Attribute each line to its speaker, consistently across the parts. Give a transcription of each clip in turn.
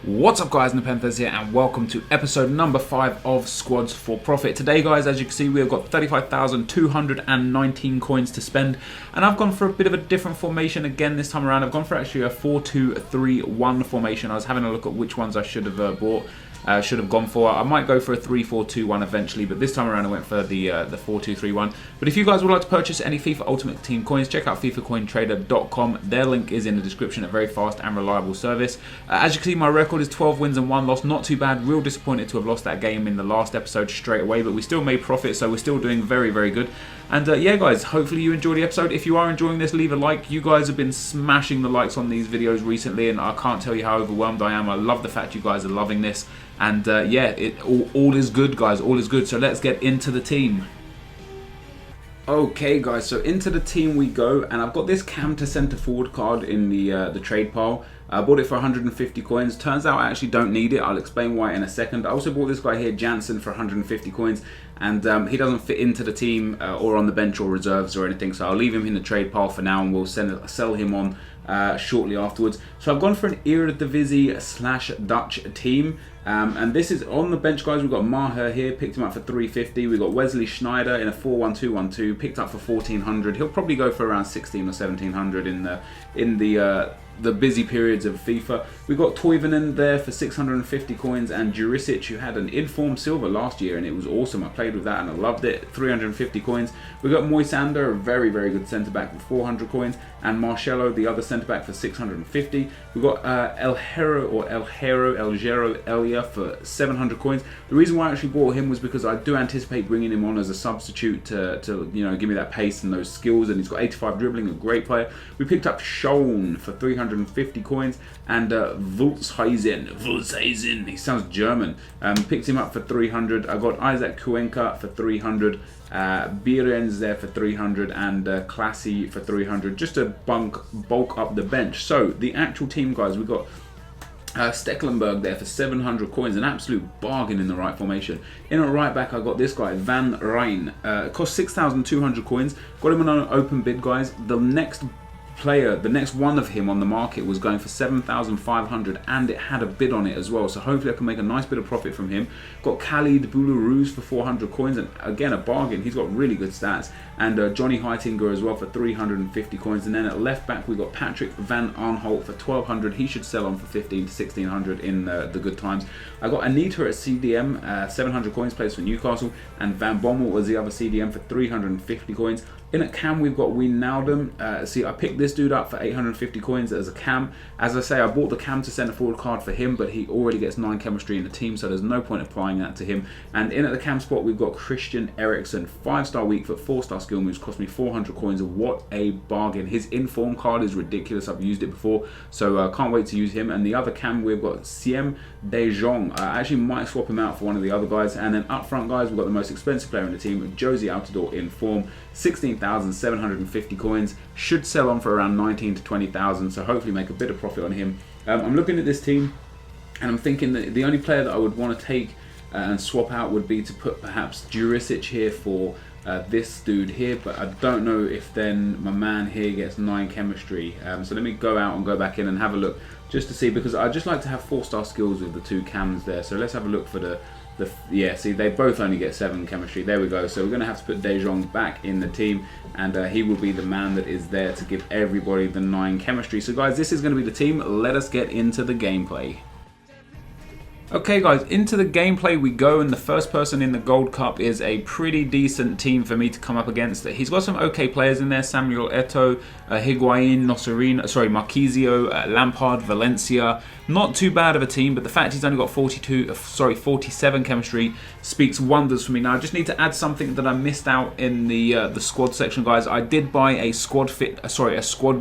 Speaker 1: What's up guys, NepentheZ here and welcome to episode number 5 of Squads for Profit. Today guys, as you can see, we have got 35,219 coins to spend, and I've gone for a bit of a different formation again this time around. I've gone for actually a 4-2-3-1 formation. I was having a look at which ones I should have gone for. I might go for a 3-4-2-1 eventually, but this time around I went for the 4-2-3-1. But if you guys would like to purchase any FIFA Ultimate Team coins, check out FIFACoinTrader.com. Their link is in the description. A very fast and reliable service. As you can see, my record is 12 wins and 1 loss. Not too bad. Real disappointed to have lost that game in the last episode straight away, but we still made profit, so we're still doing very, very good. And yeah guys, hopefully you enjoy the episode. If you are enjoying this, leave a like. You guys have been smashing the likes on these videos recently, and I can't tell you how overwhelmed I am. I love the fact you guys are loving this. And yeah, all is good guys, all is good. So let's get into the team. Okay guys, so into the team we go, and I've got this cam to centre forward card in the trade pile. I bought it for 150 coins. Turns out I actually don't need it. I'll explain why in a second. I also bought this guy here, Jansen, for 150 coins, and he doesn't fit into the team or on the bench or reserves or anything, so I'll leave him in the trade pile for now, and we'll sell him on shortly afterwards. So I've gone for an Eredivisie / Dutch team, and this is on the bench guys. We've got Maher here, picked him up for 350. We've got Wesley Schneider in a 4-1-2-1-2, picked up for 1400. He'll probably go for around 16 or 1700 in the busy periods of FIFA. We've got Toivonen there for 650 coins, and Jurisic, who had an informed silver last year, and it was awesome. I played with that and I loved it. 350 coins. We've got Moisander, a very, very good centre-back, for 400 coins, and Marcelo, the other centre-back, for 650. We've got El Gero Elia for 700 coins. The reason why I actually bought him was because I do anticipate bringing him on as a substitute to you know, give me that pace and those skills, and he's got 85 dribbling, a great player. We picked up Schoen for 350 coins, and Wulfsheisen, he sounds German, picked him up for 300. I got Isaac Cuenca for 300, Behrens there for 300, and Classy for 300, just to bulk up the bench. So the actual team guys, we got Stecklenburg there for 700 coins, an absolute bargain in the right formation. In a right back, I got this guy, Van Rijn. It cost 6,200 coins. Got him on an open bid, guys. The next player, the next one of him on the market, was going for 7,500, and it had a bid on it as well, so hopefully I can make a nice bit of profit from him. Got Khalid Boulourouz for 400 coins, and again a bargain. He's got really good stats. And Johnny Heitinger as well for 350 coins. And then at left back we got Patrick Van Arnholt for 1,200. He should sell on for 15 to 1,600 in the good times. I got Anita at CDM, 700 coins, plays for Newcastle, and Van Bommel was the other CDM for 350 coins. In a cam, we've got Wijnaldum. See, I picked this dude up for 850 coins as a cam. As I say, I bought the cam to centre forward card for him, but he already gets 9 chemistry in the team, so there's no point applying that to him. And in at the cam spot, we've got Christian Eriksen, 5-star weak foot, 4-star skill moves, cost me 400 coins. What a bargain. His inform card is ridiculous. I've used it before, so can't wait to use him. And the other cam, we've got Siem De Jong. I actually might swap him out for one of the other guys. And then up front, guys, we've got the most expensive player in the team, Josie Altidore in form, 16,750 coins. Should sell on for around 19 to 20,000, so hopefully make a bit of profit on him. I'm looking at this team, and I'm thinking that the only player that I would want to take and swap out would be to put perhaps Jurisic here for this dude here, but I don't know if then my man here gets 9 chemistry. So let me go out and go back in and have a look just to see, because I just like to have 4-star skills with the 2 cams there. So let's have a look for yeah, see, they both only get 7 chemistry. There we go. So we're going to have to put De Jong back in the team, and he will be the man that is there to give everybody the 9 chemistry. So guys, this is going to be the team. Let us get into the gameplay. Okay guys, into the gameplay we go, and the first person in the Gold Cup is a pretty decent team for me to come up against. He's got some okay players in there: Samuel Eto'o, Higuain, Marquisio, Lampard, Valencia. Not too bad of a team, but the fact he's only got 47 chemistry speaks wonders for me. Now I just need to add something that I missed out in the squad section, guys. I did buy a squad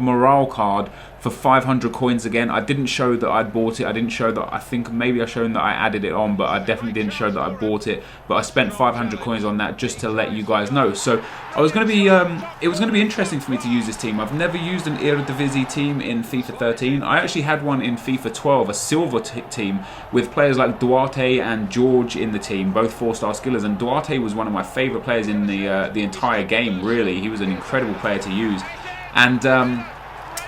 Speaker 1: morale card for 500 coins again. I didn't show that I'd bought it. I didn't show that. I think maybe I shown that I added it on, but I definitely didn't show that I bought it. But I spent 500 coins on that just to let you guys know. So I was going to be, it was going to be interesting for me to use this team. I've never used an Eredivisie team in FIFA 13. I actually had one in FIFA 12, a silver team with players like Duarte and George in the team, both 4-star skillers. And Duarte was one of my favourite players in the entire game. Really, he was an incredible player to use. And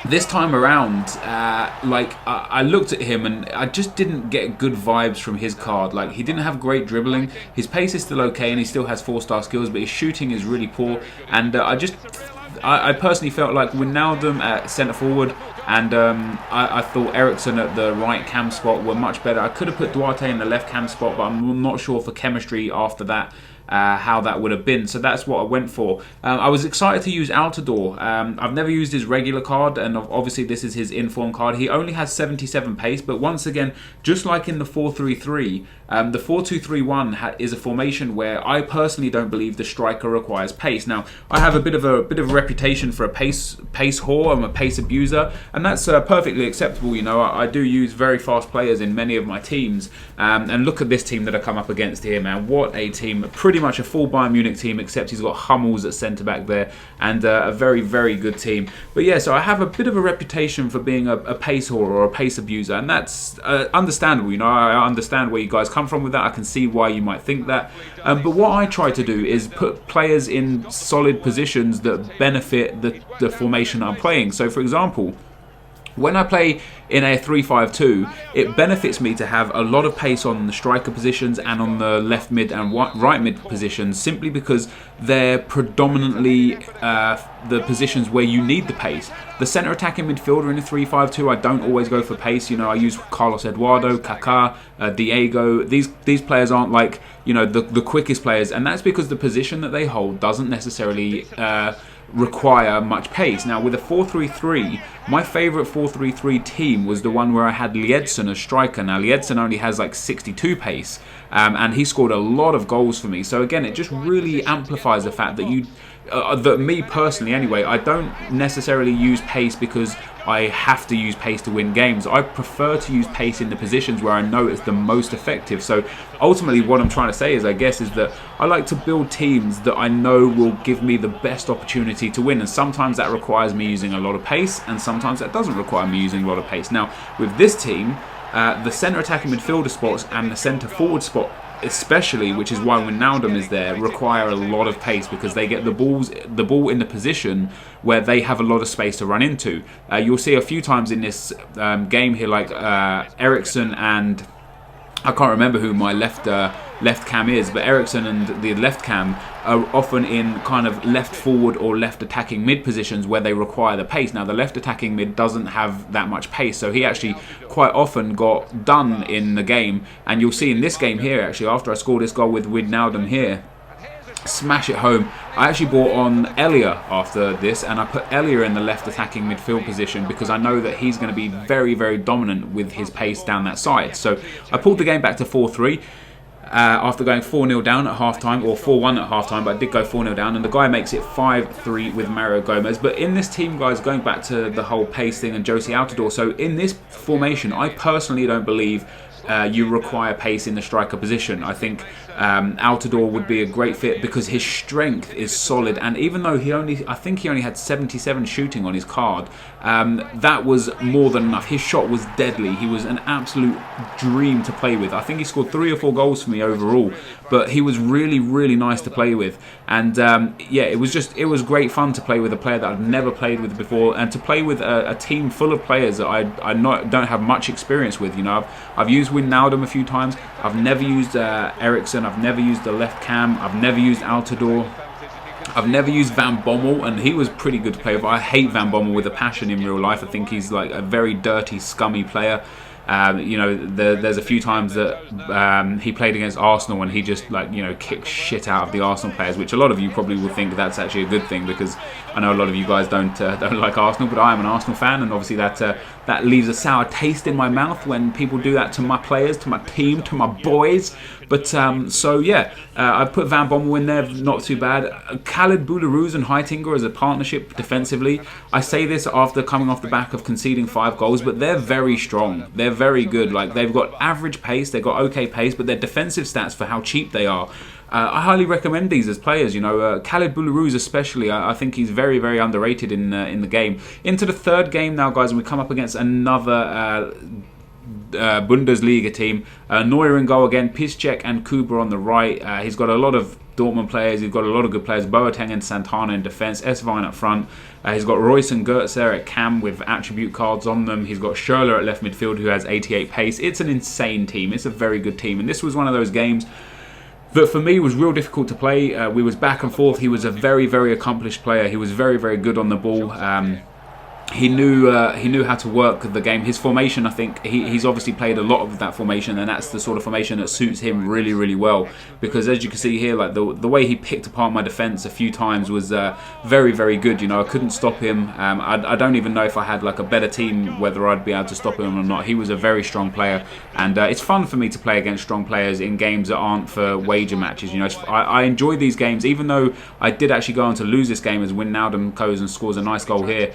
Speaker 1: This time around, I looked at him and I just didn't get good vibes from his card. Like, he didn't have great dribbling. His pace is still okay and he still has 4-star skills, but his shooting is really poor. And I personally felt like Wijnaldum at centre forward and I thought Eriksen at the right cam spot were much better. I could have put Duarte in the left cam spot, but I'm not sure for chemistry after that. How that would have been, so that's what I went for. I was excited to use Altidore. I've never used his regular card, and obviously this is his inform card. He only has 77 pace, but once again, just like in the 4-3-3, the 4-2-3-1 is a formation where I personally don't believe the striker requires pace. Now, I have a bit of a reputation for a pace whore. I'm a pace abuser, and that's perfectly acceptable. You know, I do use very fast players in many of my teams, and look at this team that I come up against here, man. What a team! Pretty much a full Bayern Munich team, except he's got Hummels at centre back there, and a very, very good team. But yeah, so I have a bit of a reputation for being a pace whore or a pace abuser, and that's understandable. You know, I understand where you guys come from with that. I can see why you might think that. But what I try to do is put players in solid positions that benefit the formation I'm playing. So, for example, when I play in a 3-5-2, it benefits me to have a lot of pace on the striker positions and on the left mid and right mid positions, simply because they're predominantly the positions where you need the pace. The centre attacking midfielder in a 3-5-2, I don't always go for pace. You know, I use Carlos Eduardo, Kaká, Diego. These players aren't like, you know, the quickest players, and that's because the position that they hold doesn't necessarily require much pace. Now, with a 4-3-3, my favourite 4-3-3 team was the one where I had Liedson as striker. Now, Liedson only has like 62 pace, and he scored a lot of goals for me. So again, it just really amplifies the fact that that me personally anyway, I don't necessarily use pace because I have to use pace to win games. I prefer to use pace in the positions where I know it's the most effective. So ultimately what I'm trying to say is, I guess, is that I like to build teams that I know will give me the best opportunity to win, and sometimes that requires me using a lot of pace, and sometimes that doesn't require me using a lot of pace. Now, with this team, the centre attacking midfielder spots and the centre forward spot especially, which is why Wijnaldum is there, require a lot of pace because they get the ball in the position where they have a lot of space to run into. You'll see a few times in this game here, like Eriksen and I can't remember who my left cam is, but Eriksen and the left cam are often in kind of left forward or left attacking mid positions where they require the pace. Now, the left attacking mid doesn't have that much pace, so he actually quite often got done in the game. And you'll see in this game here, actually, after I scored this goal with Wijnaldum here, smash it home, I actually brought on Elia after this, and I put Elia in the left attacking midfield position because I know that he's going to be very, very dominant with his pace down that side. So I pulled the game back to 4-3 after going 4-0 down at half-time, or 4-1 at half-time, but I did go 4-0 down, and the guy makes it 5-3 with Mario Gomez. But in this team, guys, going back to the whole pace thing and Josie Altidore, so in this formation, I personally don't believe you require pace in the striker position. I think Altidore would be a great fit because his strength is solid, and even though I think he only had 77 shooting on his card, that was more than enough. His shot was deadly. He was an absolute dream to play with. I think he scored 3 or 4 goals for me overall, but he was really, really nice to play with. And yeah, it was great fun to play with a player that I've never played with before, and to play with a team full of players that I don't have much experience with. You know, I've used Wijnaldum a few times. I've never used Eriksen. I've never used the left cam. I've never used Altidore. I've never used Van Bommel, and he was pretty good to play with. I hate Van Bommel with a passion in real life. I think he's like a very dirty, scummy player. You know, there's a few times that he played against Arsenal and he just, like, you know, kicked shit out of the Arsenal players, which a lot of you probably will think that's actually a good thing, because I know a lot of you guys don't like Arsenal, but I am an Arsenal fan, and obviously that leaves a sour taste in my mouth when people do that to my players, to my team, to my boys. But so yeah, I put Van Bommel in there, not too bad. Khalid Boularus and Heitinga as a partnership defensively. I say this after coming off the back of conceding 5 goals, but they're very strong. They're very good. Like, they've got average pace, they've got okay pace, but their defensive stats for how cheap they are. I highly recommend these as players. You know, Khalid Boularus especially. I think he's very, very underrated in the game. Into the third game now, guys, and we come up against another Bundesliga team. Neuer in goal again, Piszczek and Kuba on the right. He's got a lot of Dortmund players. He's got a lot of good players. Boateng and Santana in defence. Esvine up front. He's got Royce and Gertz there at cam with attribute cards on them. He's got Schürrle at left midfield who has 88 pace. It's an insane team. It's a very good team. And this was one of those games that for me was real difficult to play. We was back and forth. He was a very, very accomplished player. He was very, very good on the ball. He knew how to work the game. His formation, I think, he's obviously played a lot of that formation, and that's the sort of formation that suits him really, really well. Because as you can see here, like the way he picked apart my defence a few times was very, very good. You know, I couldn't stop him. I don't even know if I had like a better team whether I'd be able to stop him or not. He was a very strong player, and it's fun for me to play against strong players in games that aren't for wager matches. You know, I enjoy these games, even though I did actually go on to lose this game as Wijnaldum goes and scores a nice goal here.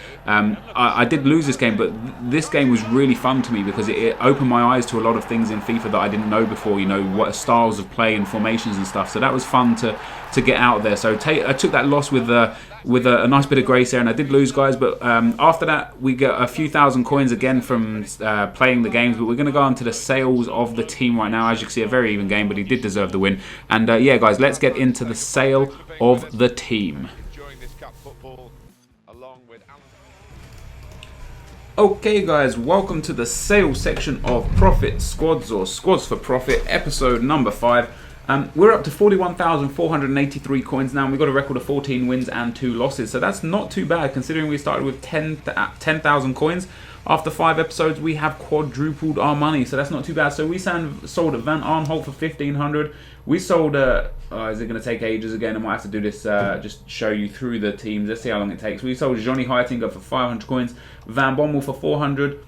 Speaker 1: I did lose this game, but this game was really fun to me because it opened my eyes to a lot of things in FIFA that I didn't know before, you know, what styles of play and formations and stuff. So that was fun to get out there. So I took that loss with a nice bit of grace there, and I did lose, guys, but after that we get a few thousand coins again from playing the games. But we're going to go on to the sales of the team right now. As you can see, a very even game, but he did deserve the win. And yeah, guys, let's get into the sale of the team. Okay guys, welcome to the sales section of Profit Squads, or Squads for Profit, episode number 5. We're up to 41,483 coins now, and we've got a record of 14 wins and 2 losses. So that's not too bad considering we started with 10,000 coins. After 5 episodes, we have quadrupled our money, so that's not too bad. So we sold Van Arnholt for 1,500. We sold, is it going to take ages again? I might have to do this, just show you through the teams. Let's see how long it takes. We sold Johnny Heitinger for 500 coins. Van Bommel for 400.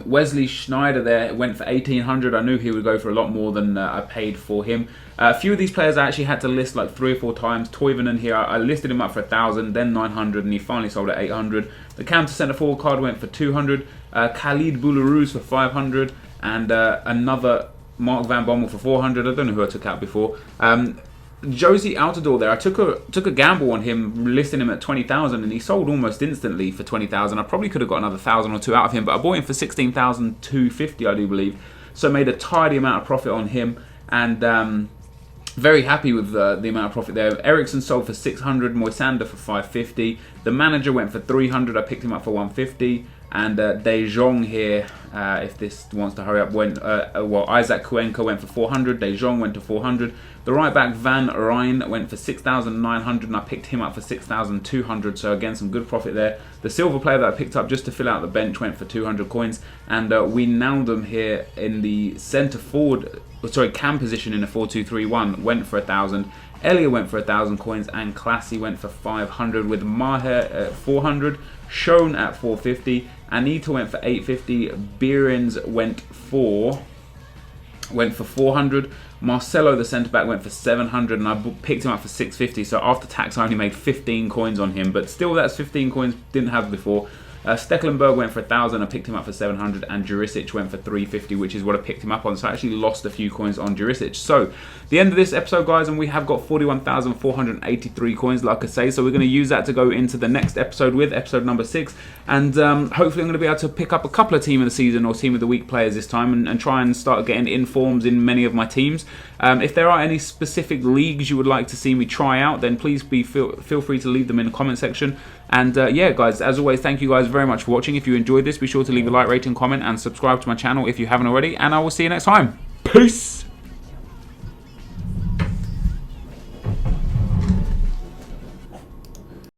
Speaker 1: Wesley Schneider there went for 1,800. I knew he would go for a lot more than I paid for him. A few of these players I actually had to list like 3 or 4 times. Toivonen here, I listed him up for 1,000, then 900, and he finally sold at 800. The counter centre forward card went for 200. Khalid Boularus for 500, and another Mark Van Bommel for 400. I don't know who I took out before. Josie Altidore there, I took a gamble on him, listing him at 20,000, and he sold almost instantly for 20,000. I probably could have got another 1,000 or 2 out of him, but I bought him for 16,250, I do believe. So made a tidy amount of profit on him, and very happy with the amount of profit there. Ericsson sold for 600, Moisander for 550. The manager went for 300. I picked him up for 150. And De Jong here, if this wants to hurry up, went, Isaac Cuenca went for 400, De Jong went to 400. The right back Van Rijn went for 6,900, and I picked him up for 6,200, so again some good profit there. The silver player that I picked up just to fill out the bench went for 200 coins, and Wijnaldum here in the centre forward, cam position in a 4-2-3-1 went for 1,000. Elia went for 1,000 coins, and Classy went for 500, with Maher at 400, Schoen at 450, Anita went for 850, Behrens went for 400, Marcelo the centre back went for 700, and I picked him up for 650. So after tax I only made 15 coins on him, but still that's 15 coins didn't have before. Stekelenburg went for 1,000, I picked him up for 700, and Jurisic went for 350, which is what I picked him up on. So I actually lost a few coins on Jurisic. So the end of this episode, guys, and we have got 41,483 coins, like I say. So we're going to use that to go into the next episode with episode number 6, and hopefully I'm going to be able to pick up a couple of team of the season or team of the week players this time, and try and start getting informs in many of my teams. If there are any specific leagues you would like to see me try out, then please feel free to leave them in the comment section. And yeah, guys, as always, thank you guys very much for watching. If you enjoyed this, be sure to leave a like, rating, comment, and subscribe to my channel if you haven't already. And I will see you next time. Peace!